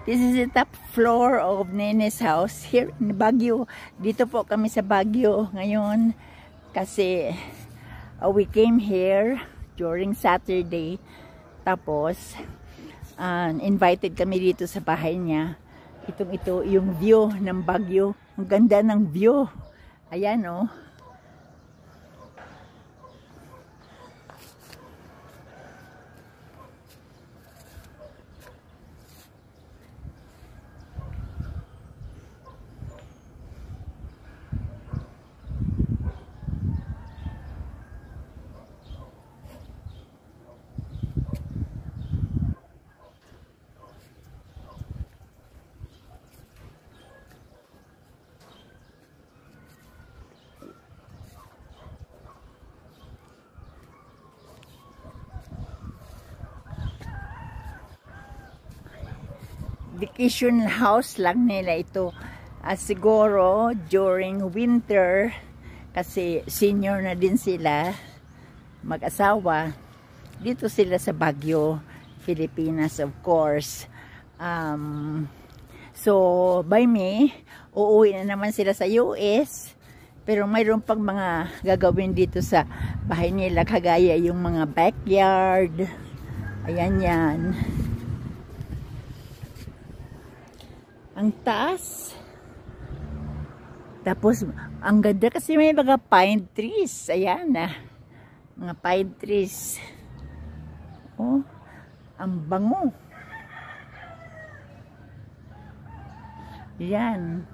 This is the top floor of Nene's house here in Baguio. Dito po kami sa Baguio ngayon kasi we came here during Saturday. Tapos invited kami dito sa bahay niya. Ito yung view ng Baguio. Ang ganda ng view. Ayan oh. Vacation house lang nila ito. Siguro during winter kasi senior na din sila mag-asawa. Dito sila sa Baguio, Pilipinas of course. So by May, uuwi na naman sila sa US. Pero mayroon pang mga gagawin dito sa bahay nila kagaya yung mga backyard. Ayan yan. Ang taas. Tapos, ang ganda kasi may mga pine trees. Ayan na. Mga pine trees. Oh, ang bango. Yan.